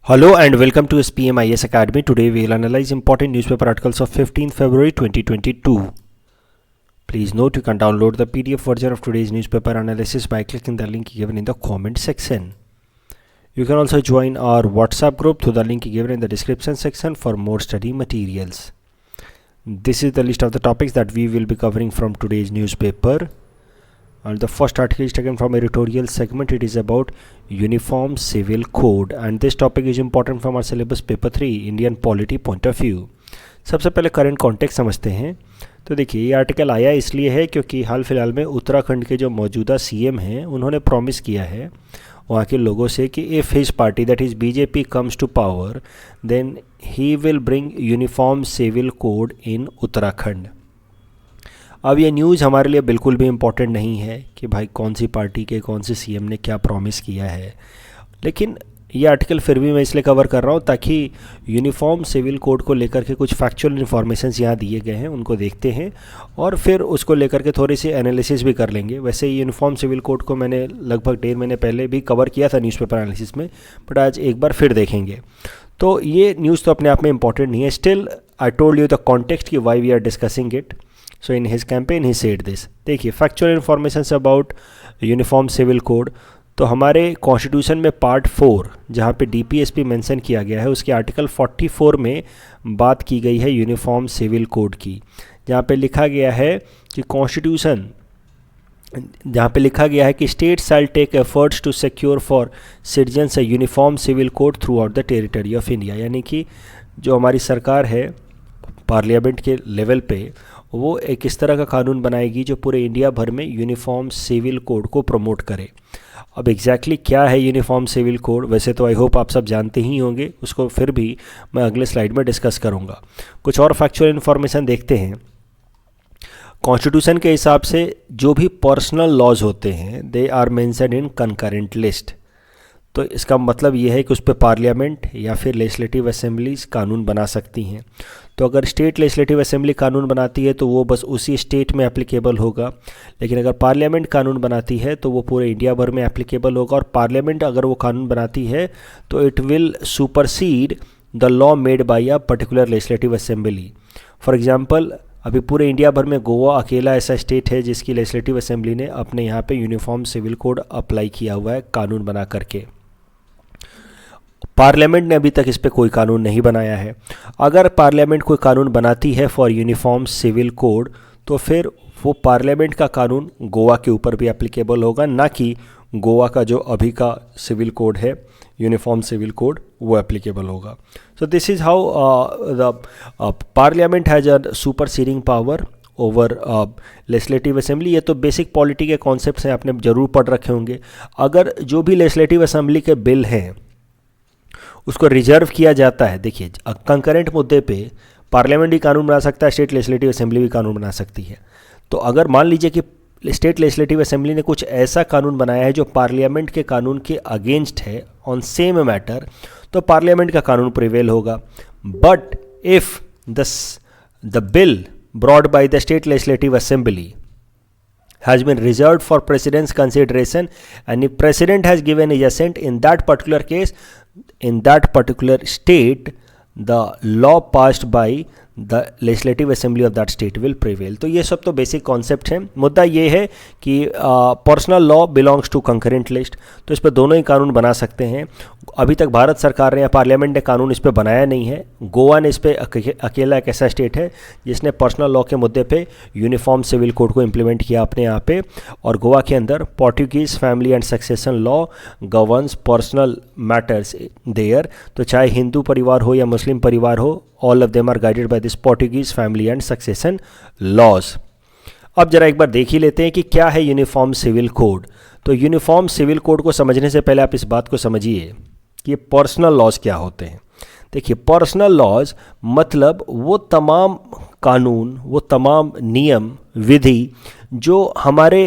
Hello and welcome to SPMIS Academy. Today we will analyze important newspaper articles of 15th February 2022. Please note you can download the PDF version of today's newspaper analysis by clicking the link given in the comment section. You can also join our WhatsApp group through the link given in the description section for more study materials. This is the list of the topics that we will be covering from today's newspaper. And the first article is taken from editorial segment. It is about Uniform Civil Code and this topic is important from our syllabus paper 3 Indian polity point of view. सबसे पहले current context समझते हैं. तो देखिए ये article आया इसलिए है क्योंकि हाल फिलहाल में उत्तराखंड के जो मौजूदा सीएम हैं उन्होंने प्रॉमिस किया है वहाँ के लोगों से कि if his party that is BJP comes to power then he will bring uniform civil code in Uttarakhand. अब ये न्यूज़ हमारे लिए बिल्कुल भी इम्पॉर्टेंट नहीं है कि भाई कौन सी पार्टी के कौन से सीएम ने क्या प्रॉमिस किया है, लेकिन ये आर्टिकल फिर भी मैं इसलिए कवर कर रहा हूँ ताकि यूनिफॉर्म सिविल कोड को लेकर के कुछ फैक्चुअल इन्फॉर्मेशंस यहाँ दिए गए हैं उनको देखते हैं और फिर उसको लेकर के थोड़ी सी एनालिसिस भी कर लेंगे. वैसे यूनिफॉर्म सिविल कोड को मैंने लगभग 1.5 महीने पहले भी कवर किया था न्यूज़पेपर एनालिसिस में, बट आज एक बार फिर देखेंगे. तो ये न्यूज़ तो अपने आप में इम्पॉर्टेंट नहीं है. Still I told you the context कि why we are discussing it. So in his campaign he said this. देखिए factual information about uniform civil code. तो हमारे कॉन्स्टिट्यूशन में पार्ट 4 जहाँ पे डीपीएसपी मेंशन किया गया है उसके आर्टिकल 44 में बात की गई है यूनिफॉर्म सिविल कोड की, जहाँ पे लिखा गया है कि कॉन्स्टिट्यूशन जहाँ पे लिखा गया है कि state shall take efforts to secure for citizens a uniform civil code throughout the territory of India. यानी कि जो हमारी सरकार है पार्लियामेंट के लेवल पे वो एक इस तरह का कानून बनाएगी जो पूरे इंडिया भर में यूनिफॉर्म सिविल कोड को प्रमोट करे. अब एग्जैक्टली क्या है यूनिफॉर्म सिविल कोड, वैसे तो आई होप आप सब जानते ही होंगे, उसको फिर भी मैं अगले स्लाइड में डिस्कस करूँगा. कुछ और फैक्चुअल इन्फॉर्मेशन देखते हैं. कॉन्स्टिट्यूशन के हिसाब से जो भी पर्सनल लॉज होते हैं they are mentioned in concurrent list. तो इसका मतलब ये है कि उस पर पार्लियामेंट या फिर लेजिस्लेटिव असेंबलीज कानून बना सकती हैं. तो अगर स्टेट लेजिस्लेटिव असेंबली कानून बनाती है तो वो बस उसी स्टेट में एप्लीकेबल होगा, लेकिन अगर पार्लियामेंट कानून बनाती है तो वो पूरे इंडिया भर में एप्लीकेबल होगा. और पार्लियामेंट अगर वो कानून बनाती है तो it will supersede the law made by a particular legislative assembly. For example अभी पूरे इंडिया भर में गोवा अकेला ऐसा स्टेट है जिसकी लेजिस्लेटिव असेंबली ने अपने यहाँ पे यूनिफॉर्म सिविल कोड अप्लाई किया हुआ है कानून बना करके. पार्लियामेंट ने अभी तक इस पर कोई कानून नहीं बनाया है. अगर पार्लियामेंट कोई कानून बनाती है फॉर यूनिफॉर्म सिविल कोड तो फिर वो पार्लियामेंट का कानून गोवा के ऊपर भी एप्लीकेबल होगा, ना कि गोवा का जो अभी का सिविल कोड है यूनिफॉर्म सिविल कोड वो एप्लीकेबल होगा. So this is how the parliament has a superseding power over legislative assembly. ये तो बेसिक पॉलिटी के कॉन्सेप्ट्स हैं, आपने ज़रूर पढ़ रखे होंगे. अगर जो भी लेजिस्लेटिव असेंबली के बिल हैं उसको रिजर्व किया जाता है, देखिए कंकरेंट मुद्दे पे पार्लियामेंट भी कानून बना सकता है, स्टेट लेजिस्लेटिव असेंबली भी कानून बना सकती है. तो अगर मान लीजिए कि स्टेट लेजिस्लेटिव असेंबली ने कुछ ऐसा कानून बनाया है जो पार्लियामेंट के कानून के अगेंस्ट है ऑन सेम मैटर, तो पार्लियामेंट का कानून प्रिवेल होगा. But if the bill brought by the state legislative assembly has been reserved for president's consideration and if president has given his assent in that particular case, in that particular state, the law passed by the legislative assembly of that state will prevail. तो ये सब तो basic concept है. मुद्दा ये है कि personal law belongs to concurrent list, तो इस पर दोनों ही कानून बना सकते हैं. अभी तक भारत सरकार ने या पार्लियामेंट ने कानून इस पर बनाया नहीं है. गोवा ने इस पर अकेला एक ऐसा स्टेट है जिसने पर्सनल लॉ के मुद्दे पे यूनिफॉर्म सिविल कोड को इम्प्लीमेंट किया अपने यहाँ पे. और गोवा के अंदर Portuguese family and succession law governs personal matters there. तो चाहे हिंदू परिवार हो या मुस्लिम परिवार हो, all of them are guided by this Portuguese family and succession laws. अब जरा एक बार देख ही लेते हैं कि क्या है यूनिफॉर्म सिविल कोड. तो यूनिफॉर्म सिविल कोड को समझने से पहले आप इस बात को समझिए कि ये पर्सनल लॉज क्या होते हैं. देखिए पर्सनल लॉज मतलब वो तमाम कानून, वो तमाम नियम विधि जो हमारे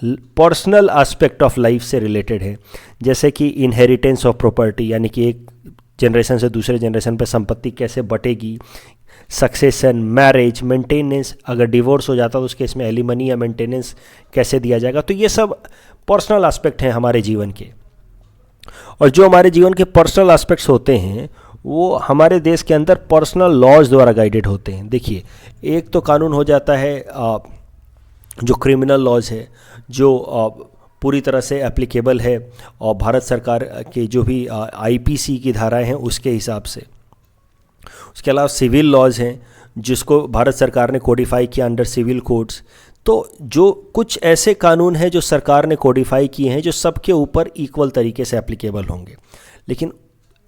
पर्सनल एस्पेक्ट ऑफ लाइफ से रिलेटेड है, जैसे कि इनहेरिटेंस ऑफ प्रॉपर्टी, यानी कि एक जनरेशन से दूसरे जनरेशन पे संपत्ति कैसे बटेगी, सक्सेशन, मैरिज, मेंटेनेंस, अगर डिवोर्स हो जाता तो उस केस में एलिमनी या मेंटेनेंस कैसे दिया जाएगा. तो ये सब पर्सनल एस्पेक्ट हैं हमारे जीवन के. और जो हमारे जीवन के पर्सनल एस्पेक्ट्स होते हैं वो हमारे देश के अंदर पर्सनल लॉज द्वारा गाइडेड होते हैं। देखिए, एक तो कानून हो जाता है जो क्रिमिनल लॉज है, जो पूरी तरह से एप्लीकेबल है और भारत सरकार के जो भी आईपीसी की धाराएं हैं उसके हिसाब से। उसके अलावा सिविल लॉज हैं जिसको भारत सरकार ने कोडिफाई किया अंडर सिविल कोड्स। तो जो कुछ ऐसे कानून हैं जो सरकार ने कोडिफाई किए हैं जो सबके ऊपर इक्वल तरीके से एप्लीकेबल होंगे। लेकिन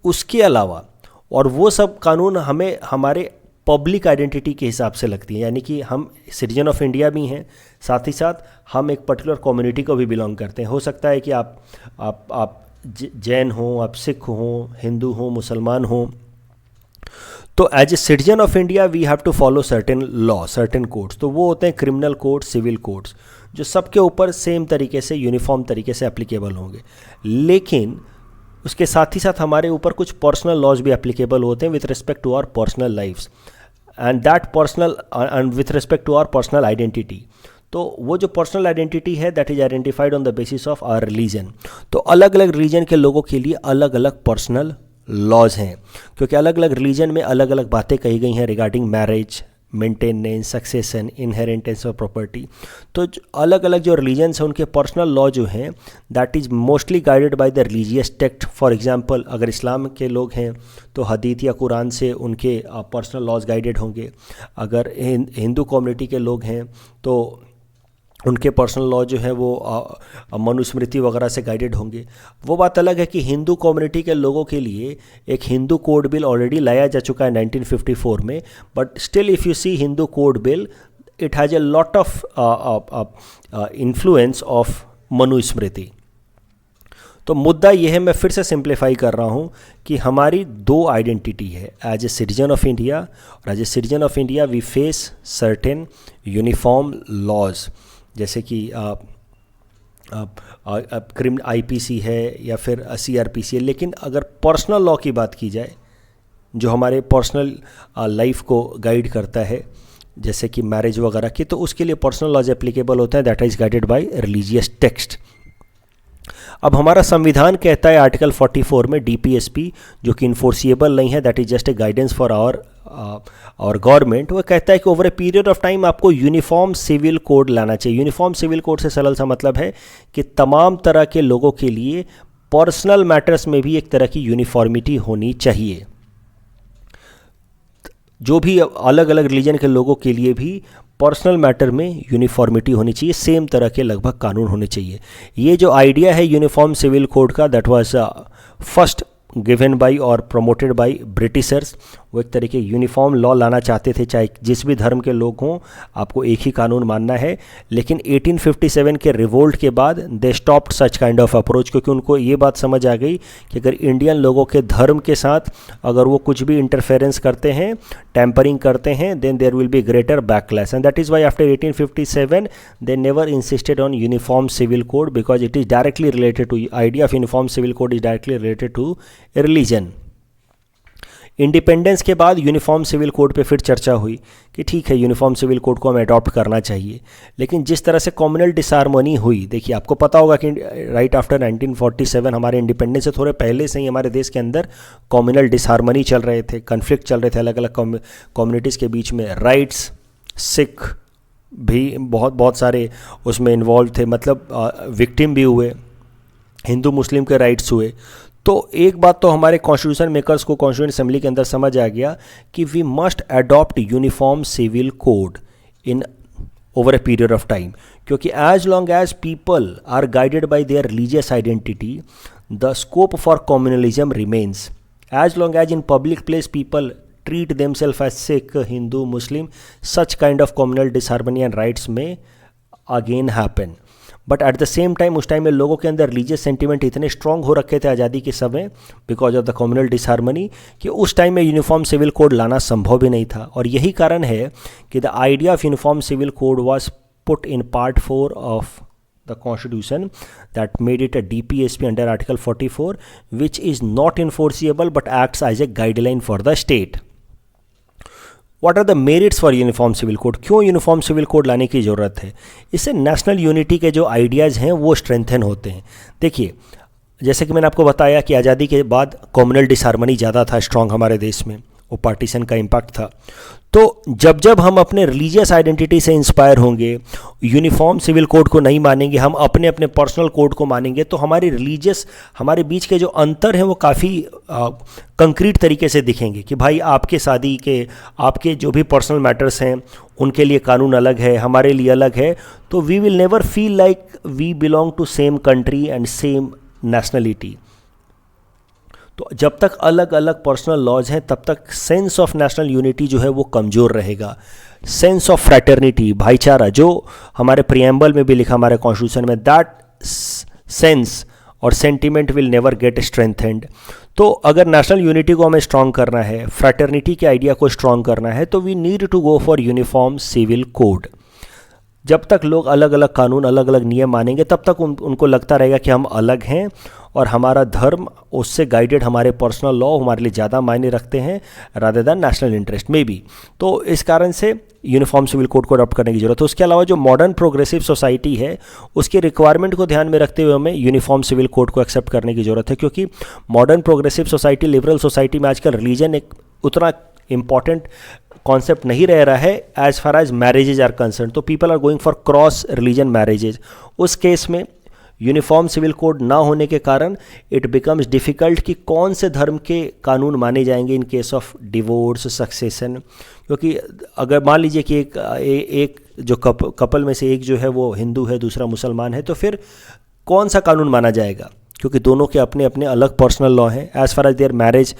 उसके अलावा और वो सब कानून हमें हमारे पब्लिक आइडेंटिटी के हिसाब से लगती है, यानी कि हम सिटीजन ऑफ इंडिया भी हैं, साथ ही साथ हम एक पर्टिकुलर कम्युनिटी को भी बिलोंग करते हैं। हो सकता है कि आप जैन हों, आप सिख हों, हिंदू हों, मुसलमान हों। तो as a citizen of India we have to follow certain law, certain codes. तो वो होते हैं क्रिमिनल कोड्स, सिविल कोड्स, जो सबके ऊपर सेम तरीके से यूनिफॉर्म तरीके से एप्लीकेबल होंगे। लेकिन उसके साथ ही साथ हमारे ऊपर कुछ पर्सनल लॉज भी एप्लीकेबल होते हैं with respect to our personal lifes and that personal and with respect to our personal identity. तो वो जो पर्सनल आइडेंटिटी है that is identified on the basis of our religion. तो अलग अलग रिलीजन के लोगों के लिए अलग अलग पर्सनल लॉज हैं, क्योंकि अलग अलग रिलीजन में अलग अलग बातें कही गई हैं regarding marriage, maintenance, succession, inheritance of property. तो अलग अलग जो रिलीजन्स हैं उनके पर्सनल लॉ जो हैं that is mostly guided by the religious text. For example, अगर इस्लाम के लोग हैं तो हदीत या कुरान से उनके पर्सनल लॉज गाइडेड होंगे। अगर हिंदू कम्युनिटी के लोग हैं तो उनके पर्सनल लॉ जो है वो मनुस्मृति वगैरह से गाइडेड होंगे। वो बात अलग है कि हिंदू कम्युनिटी के लोगों के लिए एक हिंदू कोड बिल ऑलरेडी लाया जा चुका है 1954 में, but still if you see Hindu code bill it has a lot of influence of Manusmriti. तो मुद्दा ये है, मैं फिर से सिंप्लीफाई कर रहा हूँ कि हमारी दो आइडेंटिटी है as a citizen of India, और as a citizen of India we face certain uniform laws, जैसे कि आईपीसी है या फिर सीआरपीसी है। लेकिन अगर पर्सनल लॉ की बात की जाए जो हमारे पर्सनल लाइफ को गाइड करता है, जैसे कि मैरिज वगैरह की, तो उसके लिए पर्सनल लॉज एप्लीकेबल होता है that is guided by religious text. अब हमारा संविधान कहता है आर्टिकल 44 में डीपीएसपी जो कि इन्फोर्सिएबल नहीं है, that is just a guidance for our government. वो कहता है कि over a period of time आपको यूनिफॉर्म सिविल कोड लाना चाहिए। यूनिफॉर्म सिविल कोड से सरल सा मतलब है कि तमाम तरह के लोगों के लिए पर्सनल मैटर्स में भी एक तरह की यूनिफॉर्मिटी होनी चाहिए। जो भी अलग अलग रिलीजन के लोगों के लिए भी पर्सनल मैटर में यूनिफॉर्मिटी होनी चाहिए, सेम तरह के लगभग कानून होने चाहिए। ये जो आइडिया है यूनिफॉर्म सिविल कोड का that was first given by और प्रमोटेड बाय ब्रिटिशर्स। वो एक तरीके यूनिफॉर्म लॉ लाना चाहते थे, चाहे जिस भी धर्म के लोग हों आपको एक ही कानून मानना है। लेकिन 1857 के रिवोल्ट के बाद they stopped such kind of approach, क्योंकि उनको ये बात समझ आ गई कि अगर इंडियन लोगों के धर्म के साथ अगर वो कुछ भी इंटरफेरेंस करते हैं, टैम्परिंग करते हैं, then there will be greater backlash. And that is why after 1857 they never insisted on uniform civil code, because it is directly related to idea of uniform civil code is directly related to religion. Independence के बाद uniform civil code पे फिर चर्चा हुई कि ठीक है uniform civil code को हमें अडॉप्ट करना चाहिए। लेकिन जिस तरह से कम्युनल डिसहार्मनी हुई, देखिए आपको पता होगा कि राइट आफ्टर 1947 हमारे इंडिपेंडेंस से थोड़े पहले से ही हमारे देश के अंदर कम्युनल डिसहार्मनी चल रहे थे, कन्फ्लिक्ट चल रहे थे अलग अलग कम्युनिटीज़ के बीच में। राइट्स, सिख भी बहुत सारे उसमें इन्वॉल्व थे, मतलब विक्टिम भी हुए, हिंदू मुस्लिम के राइट्स हुए। तो एक बात तो हमारे कॉन्स्टिट्यूशन मेकर्स को कॉन्स्टिट्यूशन असेंबली के अंदर समझ आ गया कि we must adopt uniform civil code in over a period of time, क्योंकि as long as people are guided by their religious identity the scope for communalism remains. As long as in public place people treat themselves as Sikh, Hindu, Muslim, such kind of communal disharmony and rights may again happen. But at the same time उस time में लोगों के अंदर religious sentiment इतने strong हो रखे थे आज़ादी के समय because of the communal disharmony कि उस टाइम में यूनिफॉर्म सिविल कोड लाना संभव भी नहीं था। और यही कारण है कि the idea of uniform civil code was put in part 4 of the constitution that made it a DPSP under article 44 which is not enforceable but acts as a guideline for the state. What are the merits for uniform civil code? क्यों uniform civil code लाने की ज़रूरत है? इससे national unity के जो ideas हैं वो स्ट्रेंथन होते हैं। देखिए जैसे कि मैंने आपको बताया कि आज़ादी के बाद कम्युनल डिसहार्मनी ज़्यादा था स्ट्रॉन्ग हमारे देश में, वो पार्टीशन का इम्पैक्ट था। तो जब जब हम अपने रिलीजियस आइडेंटिटी से इंस्पायर होंगे, यूनिफॉर्म सिविल कोड को नहीं मानेंगे, हम अपने अपने पर्सनल कोड को मानेंगे, तो हमारी रिलीजियस, हमारे बीच के जो अंतर हैं वो काफ़ी कंक्रीट तरीके से दिखेंगे कि भाई आपके शादी के, आपके जो भी पर्सनल मैटर्स हैं उनके लिए कानून अलग है, हमारे लिए अलग है। तो we will never feel like we belong to same country and same nationality. तो जब तक अलग अलग पर्सनल लॉज हैं तब तक सेंस ऑफ नेशनल यूनिटी जो है वो कमज़ोर रहेगा। सेंस ऑफ फ्रैटर्निटी, भाईचारा, जो हमारे प्रियम्बल में भी लिखा, हमारे कॉन्स्टिट्यूशन में, दैट सेंस और sentiment will never get strengthened. तो अगर नेशनल यूनिटी को हमें स्ट्रॉन्ग करना है, फ्रैटर्निटी के आइडिया को स्ट्रॉन्ग करना है, तो we need to go for uniform civil code. जब तक लोग अलग अलग कानून, अलग अलग नियम मानेंगे तब तक उनको लगता रहेगा कि हम अलग हैं और हमारा धर्म, उससे गाइडेड हमारे पर्सनल लॉ हमारे लिए ज़्यादा मायने रखते हैं रादर दैन नेशनल इंटरेस्ट में भी। तो इस कारण से यूनिफॉर्म सिविल कोड को अडॉप्ट करने की जरूरत है। उसके अलावा जो मॉडर्न प्रोग्रेसिव सोसाइटी है उसकी रिक्वायरमेंट को ध्यान में रखते हुए हमें यूनिफॉर्म सिविल कोड को एक्सेप्ट करने की ज़रूरत है, क्योंकि modern progressive society, liberal society में आजकल रिलीजन एक उतना इम्पॉर्टेंट कॉन्सेप्ट नहीं रह रहा है as far as marriages are concern. तो people are going for cross religion marriages. उस केस में यूनिफॉर्म सिविल कोड ना होने के कारण इट बिकम्स डिफ़िकल्ट कि कौन से धर्म के कानून माने जाएंगे in case of divorce, succession. क्योंकि अगर मान लीजिए कि एक जो कपल में से एक जो है वो हिंदू है, दूसरा मुसलमान है, तो फिर कौन सा कानून माना जाएगा, क्योंकि दोनों के अपने अपने अलग पर्सनल लॉ हैं as far as their marriage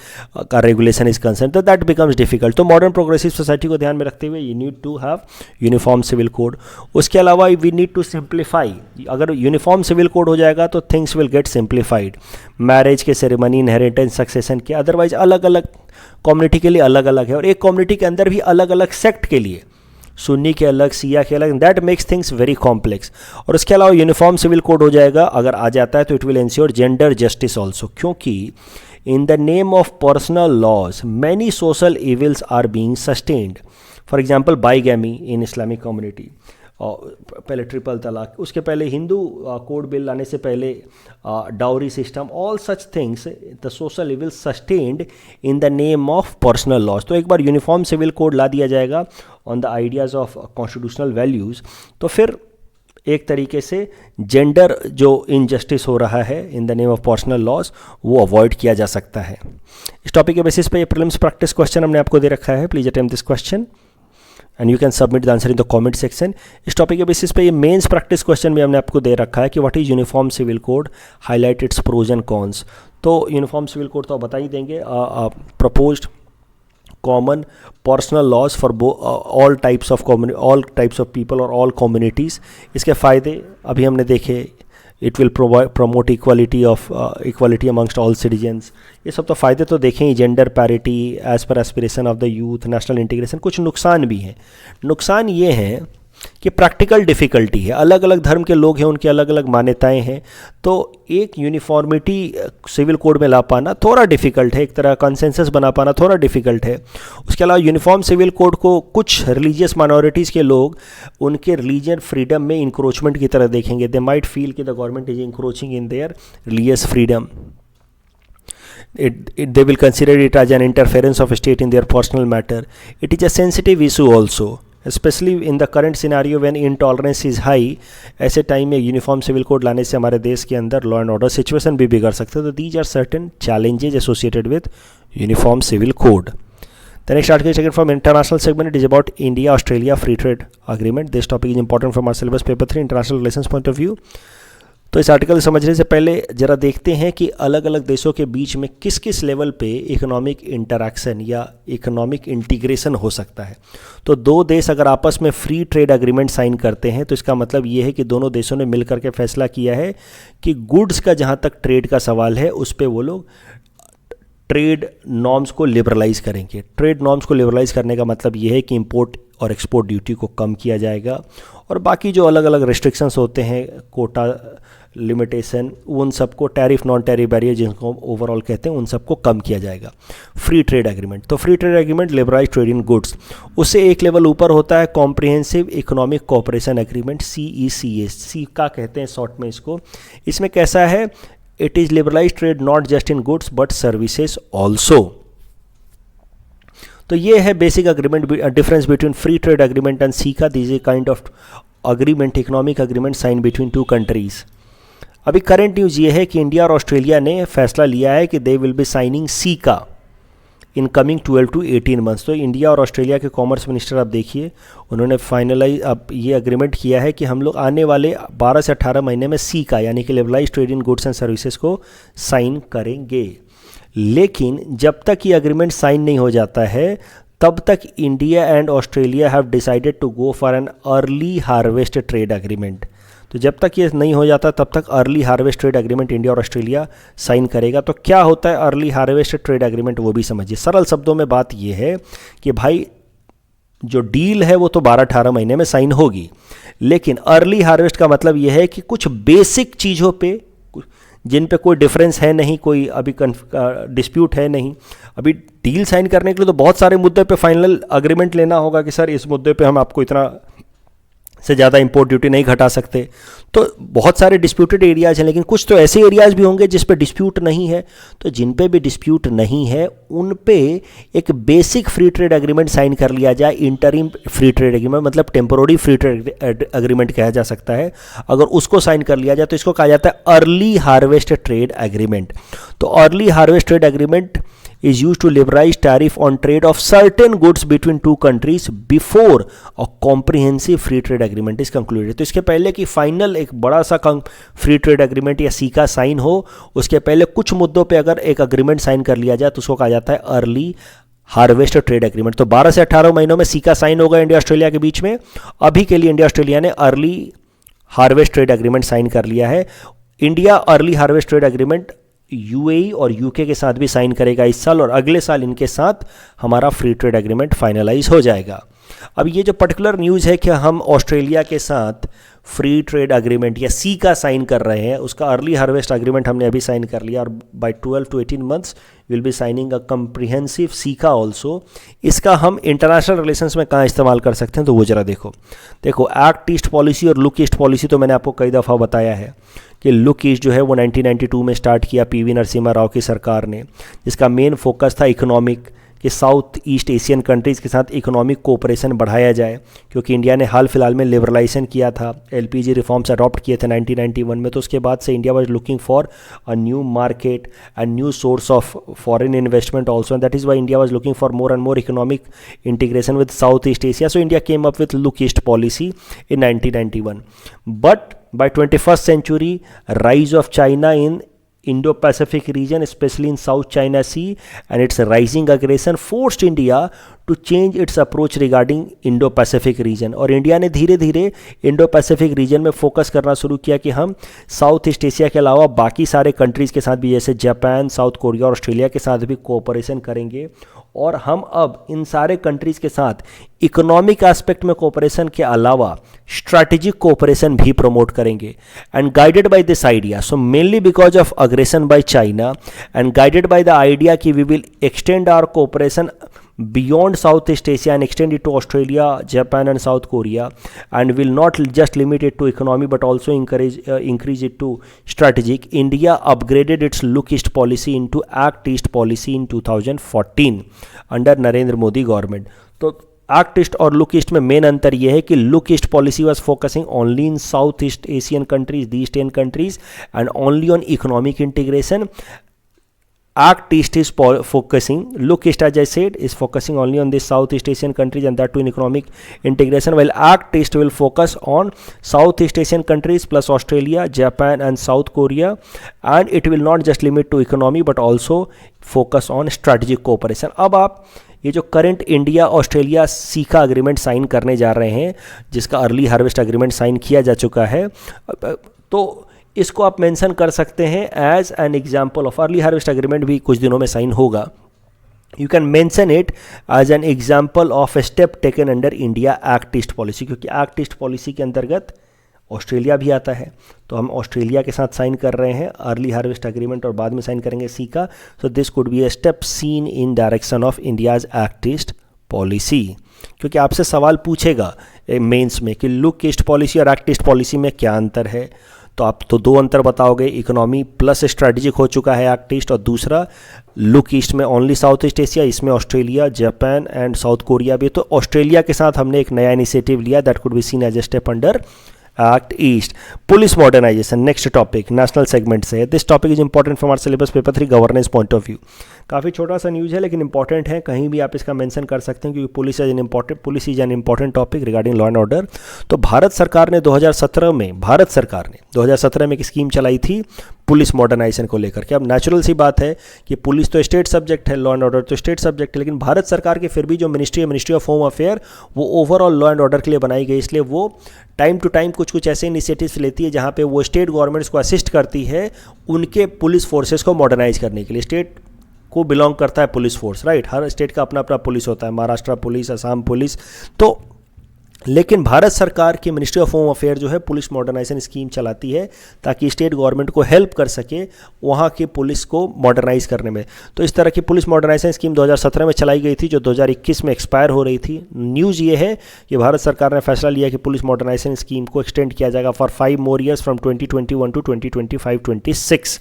का रेगुलेशन इज कंसर्न। तो दैट बिकम्स डिफिकल्ट। तो मॉडर्न प्रोग्रेसिव सोसाइटी को ध्यान में रखते हुए you need to have uniform civil code. उसके अलावा वी नीड टू सिंप्लीफाई। अगर यूनिफॉर्म सिविल कोड हो जाएगा तो things will get simplified. Marriage के सेरेमनी, इनहेरिटेंस, सक्सेशन के, अदरवाइज अलग अलग कम्युनिटी के लिए अलग अलग है, और एक कम्युनिटी के अंदर भी अलग अलग सेक्ट के लिए, सुन्नी के अलग, सिया के अलग, that makes things very complex. और उसके अलावा यूनिफॉर्म सिविल कोड हो जाएगा, अगर आ जाता है तो it will ensure gender justice also, क्योंकि in the name of personal laws many social evils are being sustained. For example bigamy in Islamic community, पहले ट्रिपल तलाक, उसके पहले हिंदू कोड बिल लाने से पहले dowry system, all such things the social evil sustained in the name of personal laws. तो एक बार यूनिफॉर्म सिविल कोड ला दिया जाएगा on the ideas of constitutional values, तो फिर एक तरीके से जेंडर जो इनजस्टिस हो रहा है in the name of personal laws वो अवॉइड किया जा सकता है। इस टॉपिक के बेसिस पे ये प्रीलिम्स प्रैक्टिस क्वेश्चन हमने आपको दे रखा है। Please attempt this question and you can submit the answer in the comment section. इस टॉपिक के बेसिस पे ये मेंस प्रैक्टिस क्वेश्चन भी हमने आपको दे रखा है कि what is uniform civil code, highlight its pros and cons. तो यूनिफॉर्म सिविल कोड तो आप बता ही देंगे, proposed common personal laws for all types of people और ऑल कम्युनिटीज़। इसके फ़ायदे अभी हमने देखे, it will promote equality amongst all citizens, ये सब तो फ़ायदे तो देखें ही, gender parity as per aspiration of the youth, national integration. कुछ नुकसान भी हैं। नुकसान ये हैं कि प्रैक्टिकल डिफ़िकल्टी है, अलग अलग धर्म के लोग हैं, उनकी अलग अलग मान्यताएं हैं, तो एक यूनिफॉर्मिटी सिविल कोड में ला पाना थोड़ा डिफ़िकल्ट है, एक तरह कंसेंसस बना पाना थोड़ा डिफ़िकल्ट है। उसके अलावा यूनिफॉर्म सिविल कोड को कुछ रिलीजियस माइनॉरिटीज़ के लोग उनके रिलीजन फ्रीडम में इंक्रोचमेंट की तरह देखेंगे। दे माइट फील कि the government is encroaching in their religious freedom. They will consider it as an interference of state in their personal matter. It is a sensitive issue also, especially in the current scenario when intolerance is high. ऐसे time में uniform civil code लाने से हमारे देश के अंदर law and order situation भी बिगड़ सकते हैं। तो these are certain challenges associated with uniform civil code. The next article is taken from international segment. It is about India-Australia free trade agreement. This topic is important from our syllabus paper 3 international relations point of view. तो इस article समझने से पहले ज़रा देखते हैं कि अलग अलग देशों के बीच में किस किस लेवल पे इकोनॉमिक इंटरैक्शन या इकोनॉमिक इंटीग्रेशन हो सकता है। तो दो देश अगर आपस में फ्री ट्रेड एग्रीमेंट साइन करते हैं तो इसका मतलब ये है कि दोनों देशों ने मिलकर के फैसला किया है कि गुड्स का जहाँ तक ट्रेड का सवाल है उस पर वो लोग ट्रेड नॉर्म्स को लिबरलाइज़ करेंगे। ट्रेड नॉर्म्स को लिबरलाइज़ करने का मतलब ये है कि इंपोर्ट और एक्सपोर्ट ड्यूटी को कम किया जाएगा और बाकी जो अलग अलग रिस्ट्रिक्शंस होते हैं, कोटा लिमिटेशन, उन सबको, टैरिफ नॉन टैरिफ बैरियर जिनको ओवरऑल कहते हैं, उन सबको कम किया जाएगा। फ्री ट्रेड एग्रीमेंट, तो free trade agreement liberalise trade in goods. उससे एक लेवल ऊपर होता है comprehensive economic cooperation agreement, CECA, सी का कहते हैं शॉर्ट में इसको। इसमें कैसा है, it is liberalise trade not just in goods but services also. तो ये है basic agreement, difference between free trade agreement and CECA. This is kind of agreement, economic agreement sign between two countries. अभी current news ये है कि India और Australia ने फैसला लिया है कि they will be signing caeca in coming 12 to 18 months. तो इंडिया और ऑस्ट्रेलिया के कॉमर्स मिनिस्टर आप देखिए, उन्होंने फाइनलाइज अब ये अग्रीमेंट किया है कि हम लोग आने वाले 12 से 18 महीने में सीका यानी कि liberalise trade in goods and services को साइन करेंगे। लेकिन जब तक ये अग्रीमेंट साइन नहीं हो जाता है तब तक India and Australia have decided to go for an early harvest trade agreement. तो जब तक ये नहीं हो जाता तब तक early harvest trade agreement India और ऑस्ट्रेलिया साइन करेगा। तो क्या होता है अर्ली हार्वेस्ट ट्रेड एग्रीमेंट, वो भी समझिए। सरल शब्दों में बात ये है कि भाई जो डील है वो तो 12-18 महीने में साइन होगी, लेकिन अर्ली हार्वेस्ट का मतलब ये है कि कुछ बेसिक चीज़ों पे जिन पे कोई डिफरेंस है नहीं, कोई अभी डिस्प्यूट है नहीं, अभी डील साइन करने के लिए तो बहुत सारे मुद्दे पे फाइनल अग्रीमेंट लेना होगा कि सर इस मुद्दे पे हम आपको इतना से ज़्यादा इंपोर्ट ड्यूटी नहीं घटा सकते। तो बहुत सारे डिस्प्यूटेड एरियाज हैं, लेकिन कुछ तो ऐसे एरियाज भी होंगे जिस पे डिस्प्यूट नहीं है। तो जिन पे भी डिस्प्यूट नहीं है उन पे एक basic free trade agreement sign कर लिया जाए। इंटरिम फ्री ट्रेड एग्रीमेंट मतलब टेम्पोररी फ्री ट्रेड एग्रीमेंट कहा जा सकता है। अगर उसको साइन कर लिया जाए तो इसको कहा जाता है अर्ली हार्वेस्ट ट्रेड एग्रीमेंट। तो early harvest trade agreement is used to liberalize tariff on trade of certain goods between two countries before a comprehensive free trade agreement is concluded। तो इसके पहले कि फाइनल एक बड़ा सा फ्री ट्रेड एग्रीमेंट या caeca sign हो, उसके पहले कुछ मुद्दों पे अगर एक अग्रीमेंट साइन कर लिया जाए तो उसको कहा जाता है अर्ली हार्वेस्ट ट्रेड एग्रीमेंट। तो 12 से 18 महीनों में सीका साइन होगा इंडिया ऑस्ट्रेलिया के बीच में। अभी के लिए इंडिया ऑस्ट्रेलिया ने early harvest trade agreement sign कर लिया है। India early harvest trade agreement UAE और यूके के साथ भी साइन करेगा इस साल, और अगले साल इनके साथ हमारा फ्री ट्रेड एग्रीमेंट फाइनलाइज हो जाएगा। अब ये जो पर्टिकुलर न्यूज़ है कि हम ऑस्ट्रेलिया के साथ फ्री ट्रेड एग्रीमेंट या सीका साइन कर रहे हैं, उसका अर्ली हार्वेस्ट एग्रीमेंट हमने अभी साइन कर लिया, और by 12 to 18 months will be signing a comprehensive CECA also. इसका हम इंटरनेशनल रिलेशंस में कहाँ इस्तेमाल कर सकते हैं, तो वो जरा देखो एक्ट ईस्ट पॉलिसी और लुक ईस्ट पॉलिसी तो मैंने आपको कई दफ़ा बताया है कि लुक ईस्ट जो है वो 1992 में स्टार्ट किया पीवी नरसिम्हा राव की सरकार ने, जिसका मेन फोकस था इकोनॉमिक कि साउथ ईस्ट एशियन कंट्रीज़ के साथ इकोनॉमिक कोऑपरेशन बढ़ाया जाए, क्योंकि इंडिया ने हाल फिलहाल में लिबरलाइजेशन किया था, एलपीजी रिफॉर्म्स अडॉप्ट किए थे 1991 में। तो उसके बाद से India was looking for a new market and new source of foreign investment also, and that is why India was looking for more and more economic integration with south east Asia. So India came up with look east policy in 1991, but by 21st century, rise of China in Indo-Pacific region, especially in South China Sea, and its rising aggression forced India to change its approach regarding Indo-Pacific region। और India ने धीरे धीरे Indo-Pacific region में focus करना शुरू किया कि हम साउथ ईस्ट एशिया के अलावा बाकी सारे कंट्रीज़ के साथ भी, जैसे जापान, साउथ कोरिया और ऑस्ट्रेलिया के साथ भी कोऑपरेशन करेंगे, और हम अब इन सारे कंट्रीज़ के साथ इकोनॉमिक एस्पेक्ट में कोऑपरेशन के अलावा स्ट्रैटेजिक कोऑपरेशन भी प्रमोट करेंगे। And guided by this idea, so mainly because of aggression by China and guided by the idea कि we will extend our cooperation beyond Southeast Asia and extend it to Australia, Japan and South Korea, and will not just limit it to economy but also increase it to strategic. India upgraded its Look East policy into Act East policy in 2014 under Narendra Modi government. तो act east और look east में main अंतर यह है कि look east policy was focusing only in south east Asian countries, the east Asian countries, and only on economic integration. Act East is focusing, Look East as I said is focusing only on the Southeast Asian countries and that too in economic integration, while Act East will focus on Southeast Asian countries plus Australia, Japan and South Korea, and it will not just limit to economy but also focus on strategic cooperation. अब आप ये जो current India Australia CECA agreement sign करने जा रहे हैं, जिसका early harvest agreement sign किया जा चुका है, तो इसको आप मेंशन कर सकते हैं as an example of early harvest agreement भी कुछ दिनों में साइन होगा. You can mention it as an example of a step taken under India act east policy, क्योंकि एक्ट ईस्ट पॉलिसी के अंतर्गत ऑस्ट्रेलिया भी आता है. तो हम ऑस्ट्रेलिया के साथ साइन कर रहे हैं अर्ली हार्वेस्ट एग्रीमेंट और बाद में साइन करेंगे caeca. So this could be a step seen in direction of India's act east policy. क्योंकि आपसे सवाल पूछेगा मेंस में कि लुक ईस्ट पॉलिसी और एक्ट ईस्ट पॉलिसी में क्या अंतर है. तो आप तो दो अंतर बताओगे, इकोनॉमी प्लस स्ट्रैटेजिक हो चुका है एक्ट ईस्ट, और दूसरा लुक ईस्ट में ओनली साउथ ईस्ट एशिया, इसमें Australia, Japan and south Korea भी। तो ऑस्ट्रेलिया के साथ हमने एक नया इनिशिएटिव लिया, that could be seen as a step under act east. Police modernization next topic national segment से है। This topic is important from our syllabus paper 3 governance point of view. काफ़ी छोटा सा न्यूज़ है लेकिन इंपॉर्टेंट है, कहीं भी आप इसका मेंशन कर सकते हैं क्योंकि police is an important topic regarding law and order. तो भारत सरकार ने 2017 में एक स्कीम चलाई थी पुलिस मॉडर्नाइजेशन को लेकर के। अब नेचुरल सी बात है कि पुलिस तो स्टेट सब्जेक्ट है, लॉ एंड ऑर्डर तो स्टेट सब्जेक्ट है, लेकिन भारत सरकार की फिर भी जो मिनिस्ट्री ऑफ होम अफेयर वो ओवरऑल लॉ एंड ऑर्डर के लिए बनाई गई, इसलिए वो टाइम टू टाइम कुछ ऐसे इनिशिएटिव्स लेती है जहाँ पे वो स्टेट गवर्नमेंट्स को असिस्ट करती है उनके पुलिस फोर्सेस को मॉडर्नाइज करने के लिए। स्टेट को बिलोंग करता है पुलिस फोर्स, राइट, हर स्टेट का अपना अपना पुलिस होता है, महाराष्ट्र पुलिस, असम पुलिस। तो लेकिन भारत सरकार की मिनिस्ट्री ऑफ होम अफेयर जो है पुलिस मॉडर्नाइजेशन स्कीम चलाती है ताकि स्टेट गवर्नमेंट को हेल्प कर सके वहाँ की पुलिस को मॉडर्नाइज करने में। तो इस तरह की पुलिस मॉडर्नाइजेशन स्कीम 2017 में चलाई गई थी जो 2021 में एक्सपायर हो रही थी। न्यूज़ ये है कि भारत सरकार ने फैसला लिया कि पुलिस मॉडर्नाइजेशन स्कीम को एक्सटेंड किया जाएगा for 5 more years from 2021 to 2025-26।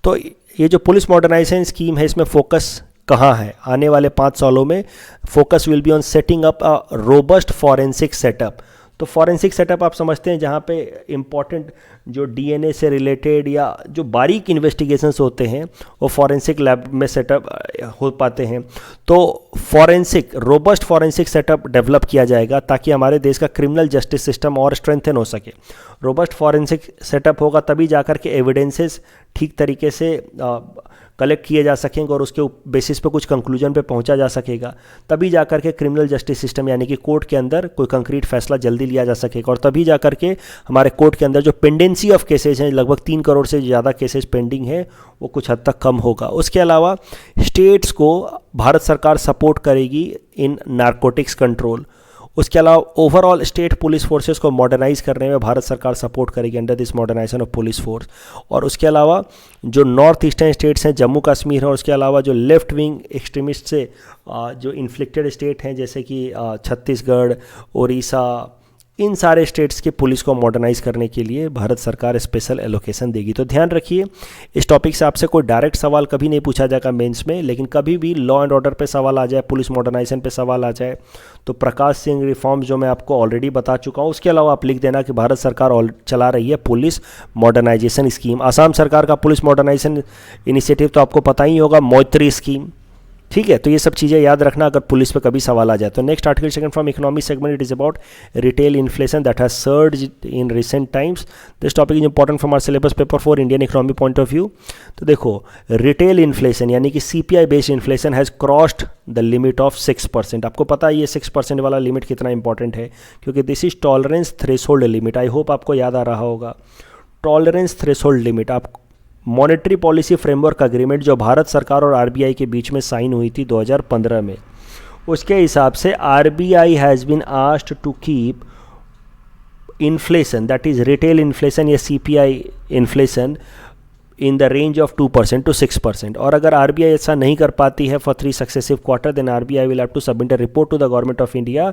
तो ये जो पुलिस मॉडर्नाइजेशन स्कीम है इसमें फोकस कहाँ है आने वाले 5 सालों में? Focus will be on setting up a robust forensic setup. तो फॉरेंसिक सेटअप आप समझते हैं जहाँ पे इम्पॉर्टेंट जो डीएनए से रिलेटेड या जो बारीक इन्वेस्टिगेशंस होते हैं वो फॉरेंसिक लैब में सेटअप हो पाते हैं। तो रोबस्ट फॉरेंसिक सेटअप डेवलप किया जाएगा ताकि हमारे देश का क्रिमिनल जस्टिस सिस्टम और स्ट्रेंथन हो सके। रोबस्ट फॉरेंसिक सेटअप होगा तभी जाकर के एविडेंसेस ठीक तरीके से कलेक्ट किए जा सकेंगे और उसके बेसिस पे कुछ कंक्लूजन पे पहुंचा जा सकेगा, तभी जाकर के क्रिमिनल जस्टिस सिस्टम यानी कि कोर्ट के अंदर कोई कंक्रीट फैसला जल्दी लिया जा सकेगा, और तभी जाकर के हमारे कोर्ट के अंदर जो पेंडेंसी ऑफ केसेज हैं, लगभग 3 करोड़ से ज़्यादा केसेज पेंडिंग है, वो कुछ हद तक कम होगा। उसके अलावा स्टेट्स को भारत सरकार सपोर्ट करेगी इन नारकोटिक्स कंट्रोल। उसके अलावा ओवरऑल स्टेट पुलिस फोर्सेस को मॉडर्नाइज करने में भारत सरकार सपोर्ट करेगी under this modernization of police force. और उसके अलावा जो नॉर्थ ईस्टर्न स्टेट्स हैं, जम्मू कश्मीर है, और उसके अलावा जो लेफ्ट विंग एक्सट्रीमिस्ट से जो इन्फ्लिक्टेड स्टेट हैं जैसे कि छत्तीसगढ़, उड़ीसा, इन सारे स्टेट्स के पुलिस को मॉडर्नाइज करने के लिए भारत सरकार स्पेशल एलोकेशन देगी। तो ध्यान रखिए इस टॉपिक से आपसे कोई डायरेक्ट सवाल कभी नहीं पूछा जाएगा मेंस में, लेकिन कभी भी लॉ एंड ऑर्डर पे सवाल आ जाए, पुलिस मॉडर्नाइजेशन पे सवाल आ जाए तो प्रकाश सिंह रिफॉर्म्स जो मैं आपको ऑलरेडी बता चुका हूँ, उसके अलावा आप लिख देना कि भारत सरकार चला रही है पुलिस मॉडर्नाइजेशन स्कीम। आसाम सरकार का पुलिस मॉडर्नाइजेशन इनिशिएटिव तो आपको पता ही होगा, मैत्री स्कीम, ठीक है। तो ये सब चीज़ें याद रखना अगर पुलिस पे कभी सवाल आ जाए। तो next article second from economy segment, it is about retail inflation that has surged in recent times. This topic is important from our syllabus paper 4 Indian economy point of view. तो देखो retail inflation यानी कि CPI based inflation has crossed the limit of 6%। आपको पता है ये 6% वाला limit कितना इंपॉर्टेंट है, क्योंकि this is tolerance threshold limit. I hope आपको याद आ रहा होगा टॉलरेंस थ्रेशोल्ड लिमिट। आप मॉनेटरी पॉलिसी फ्रेमवर्क अग्रीमेंट जो भारत सरकार और आरबीआई के बीच में साइन हुई थी 2015 में, उसके हिसाब से RBI has been asked to keep inflation that is retail inflation या CPI inflation in the range of 2% to 6%। और अगर आरबीआई ऐसा नहीं कर पाती है for 3 successive quarter, then RBI will have to submit a report to the government of India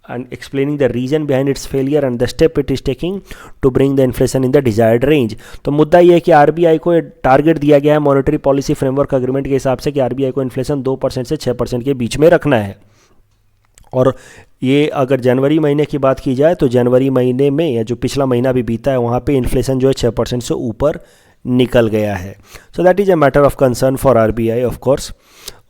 and explaining the reason behind its failure and the step it is taking to bring the inflation in the desired range। तो मुद्दा ये है कि RBI को target दिया गया है monetary policy framework agreement के हिसाब से कि आरबीआई को इन्फ्लेशन 2% से 6% के बीच में रखना है। और ये अगर जनवरी महीने की बात की जाए तो जनवरी महीने में या जो पिछला महीना भी बीता है वहाँ पे इन्फ्लेशन जो है 6% से ऊपर निकल गया है। So that is a matter of concern for RBI of course.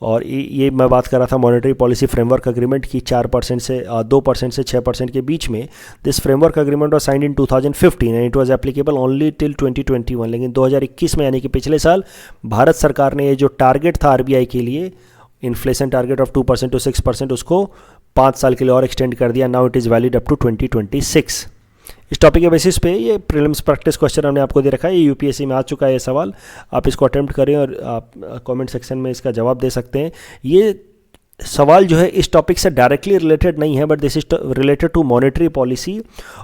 और ये मैं बात कर रहा था मॉनेटरी पॉलिसी फ्रेमवर्क अग्रीमेंट की 4% से 2% से 6% के बीच में। This framework agreement was signed in 2015 and it was applicable only till 2021। लेकिन 2021 में यानी कि पिछले साल भारत सरकार ने ये जो टारगेट था आरबीआई के लिए इन्फ्लेशन टारगेट ऑफ 2% to 6%, उसको 5 साल के लिए और एक्सटेंड कर दिया। Now it is valid up to 2026। इस टॉपिक के बेसिस पे ये प्रीलिम्स प्रैक्टिस क्वेश्चन हमने आपको दे रखा है, ये यूपीएससी में आ चुका है ये सवाल। आप इसको अटेम्प्ट करें और आप कमेंट सेक्शन में इसका जवाब दे सकते हैं। ये सवाल जो है इस टॉपिक से डायरेक्टली रिलेटेड नहीं है, but this is related to monetary policy.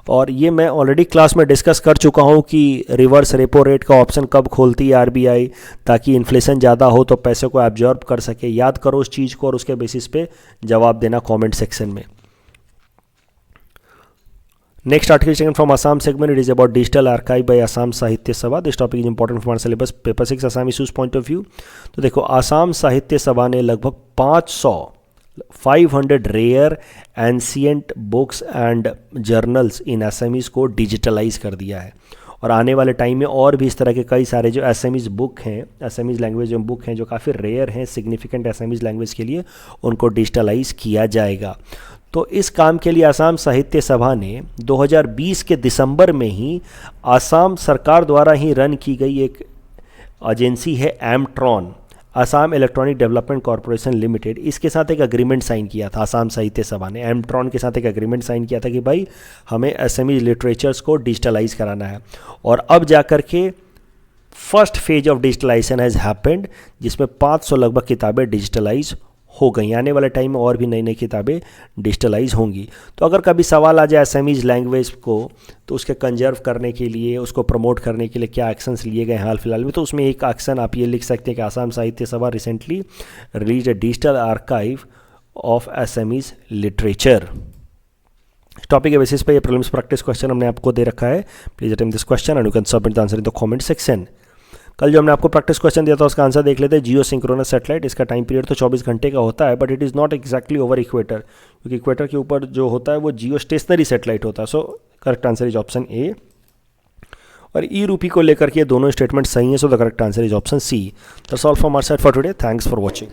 और ये मैं ऑलरेडी क्लास में डिस्कस कर चुका हूँ कि रिवर्स रेपो रेट का ऑप्शन कब खोलती है आरबीआई ताकि इन्फ्लेशन ज़्यादा हो तो पैसे को एब्जॉर्ब कर सके। याद करो उस चीज़ को और उसके बेसिस पे जवाब देना कॉमेंट सेक्शन में। Next article is taken from Assam segment. It is about digital archive by Assam Sahitya Sabha. This topic is important from our syllabus paper 6 Assam issues point of view. तो देखो आसाम साहित्य सभा ने लगभग 500 rare ancient books and journals in SMEs को digitalize कर दिया है, और आने वाले टाइम में और भी इस तरह के कई सारे जो एसएमईज बुक हैं, एसएमईज लैंग्वेज में बुक हैं जो काफ़ी रेयर हैं सिग्निफिकेंट एसएमईज लैंग्वेज के लिए, उनको डिजिटलाइज किया जाएगा। तो इस काम के लिए आसाम साहित्य सभा ने 2020 के दिसंबर में ही आसाम सरकार द्वारा ही रन की गई एक एजेंसी है Amtron, Assam electronic development corporation limited, इसके साथ एक एग्रीमेंट साइन किया था। आसाम साहित्य सभा ने एमट्रॉन के साथ एक एग्रीमेंट साइन किया था कि भाई हमें एसएमई लिटरेचर्स को डिजिटलाइज कराना है, और अब जाकर के first phase of digitalization has happened, जिसमें 500 लगभग किताबें डिजिटलाइज हो गई। आने वाले टाइम में और भी नई नई किताबें डिजिटलाइज होंगी। तो अगर कभी सवाल आ जाए एसएमईज लैंग्वेज को, तो उसके कंजर्व करने के लिए, उसको प्रमोट करने के लिए क्या एक्शंस लिए गए हाल फिलहाल में, तो उसमें एक एक्शन आप ये लिख सकते हैं कि आसाम साहित्य सभा recently release a digital archive of SMEs literature. Topic के बेसिस पे ये प्रीलिम्स प्रैक्टिस क्वेश्चन हमने आपको दे रखा है। Please attempt this question and you can submit the answer in the comment section. कल जो हमने आपको प्रैक्टिस क्वेश्चन दिया था उसका आंसर देख लेते हैं। जियो सिंक्रोनस सैटेलाइट, इसका टाइम पीरियड तो 24 घंटे का होता है, but it is not exactly over equator, क्योंकि इक्वेटर के ऊपर जो होता है वो जियो स्टेशनरी सैटेलाइट होता है। So correct answer is option A. और ई रूपी को लेकर के दोनों स्टेटमेंट सही है, so the correct answer is option C. That's all from our side for today. Thanks for watching.